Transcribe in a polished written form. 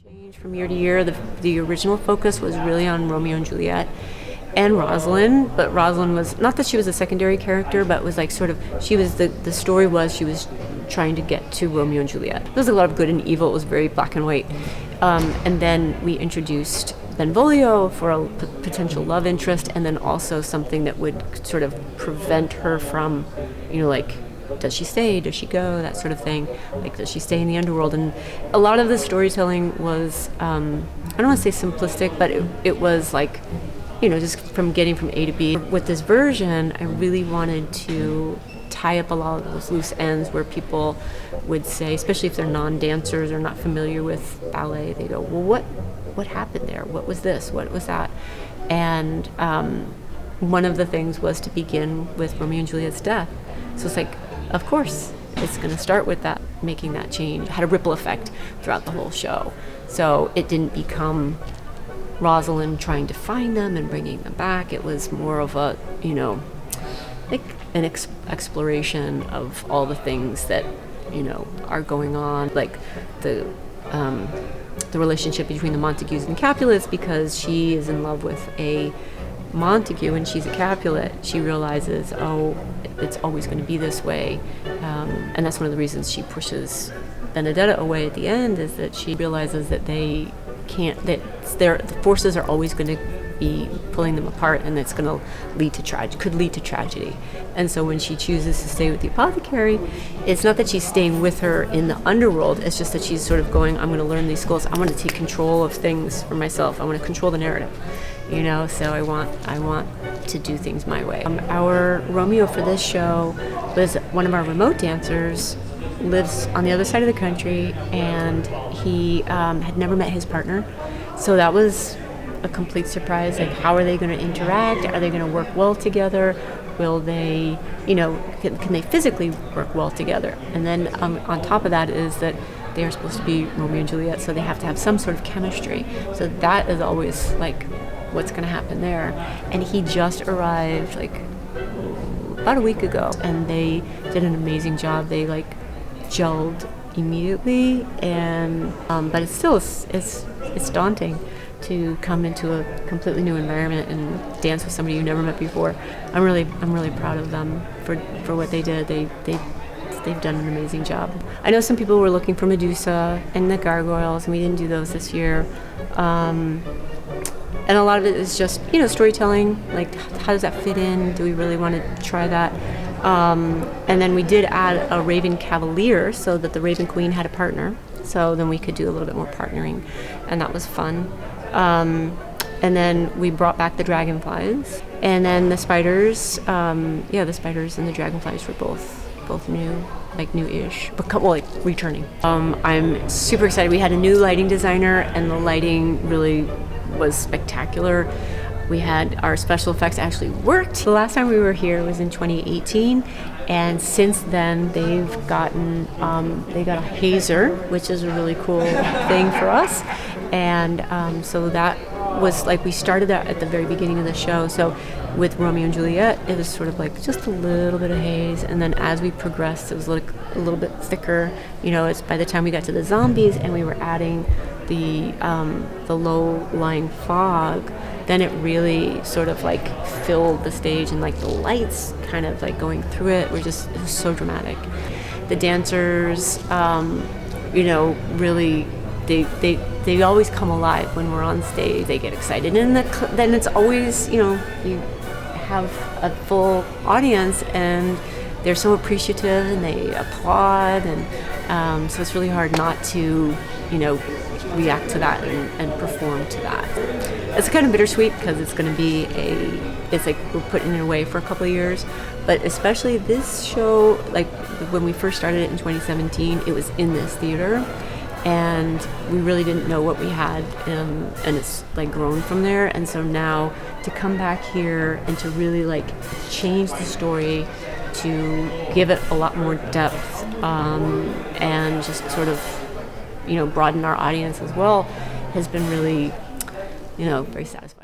Changed from year to year. The original focus was really on Romeo and Juliet and Rosalind, but Rosalind was, not that she was a secondary character, but was like sort of, she was, the story was she was trying to get to Romeo and Juliet. There was a lot of good and evil. It was very black and white. And then we introduced Benvolio for a potential love interest, and then also something that would sort of prevent her from, like, does she stay, does she go, that sort of thing, like, does she stay in the underworld? And a lot of the storytelling was, I don't want to say simplistic, but it was like, just from getting from A to B. With this version, I really wanted to tie up a lot of those loose ends where people would say, especially if they're non-dancers or not familiar with ballet, they go, well, what happened there? What was this? What was that? And one of the things was to begin with Romeo and Juliet's death. So it's like, of course, it's going to start with that, making that change. It had a ripple effect throughout the whole show. So it didn't become Rosalind trying to find them and bringing them back. It was more of a, like an exploration of all the things that, are going on, like the relationship between the Montagues and Capulets, because she is in love with a Montague and she's a Capulet. She realizes, it's always going to be this way, and that's one of the reasons she pushes Benedetta away at the end, is that she realizes that they can't, that the forces are always going to be pulling them apart, and it's going to could lead to tragedy. And so when she chooses to stay with the apothecary, it's not that she's staying with her in the underworld, it's just that she's sort of going, I'm going to learn these skills, I want to take control of things for myself, I want to control the narrative, so I want to do things my way. Our Romeo for this show was one of our remote dancers, lives on the other side of the country, and he had never met his partner, so that was a complete surprise. Like, how are they going to interact? Are they going to work well together? Will they, can they physically work well together? And then on top of that is that they are supposed to be Romeo and Juliet, so they have to have some sort of chemistry. So that is always like, what's going to happen there? And he just arrived like about a week ago, and they did an amazing job. They gelled immediately, and but it's still it's daunting to come into a completely new environment and dance with somebody you never met before. I'm really proud of them for what they did. They've done an amazing job. I know some people were looking for Medusa and the gargoyles, and we didn't do those this year. And a lot of it is just, storytelling, like how does that fit in? Do we really want to try that? And then we did add a Raven Cavalier so that the Raven Queen had a partner. So then we could do a little bit more partnering, and that was fun. And then we brought back the dragonflies, and then the spiders. The spiders and the dragonflies were both new, like new-ish, but returning. I'm super excited. We had a new lighting designer, and the lighting really was spectacular. We had our special effects actually worked. The last time we were here was in 2018, and since then they got a hazer, which is a really cool thing for us. And so that was like, we started that at the very beginning of the show. So with Romeo and Juliet, it was sort of like just a little bit of haze, and then as we progressed, it was like a little bit thicker. It's by the time we got to the zombies and we were adding the low-lying fog, then it really sort of like filled the stage, and like the lights kind of like going through it were just, it was so dramatic. The dancers, really, they always come alive when we're on stage. They get excited, and then it's always, you have a full audience, and they're so appreciative, and they applaud, and so it's really hard not to, react to that and perform to that. It's kind of bittersweet because it's going to be it's like we're putting it away for a couple of years, but especially this show, like when we first started it in 2017, it was in this theater, and we really didn't know what we had, and it's like grown from there. And so now to come back here and to really like change the story, to give it a lot more depth, and just sort of broaden our audience as well, has been really very satisfying.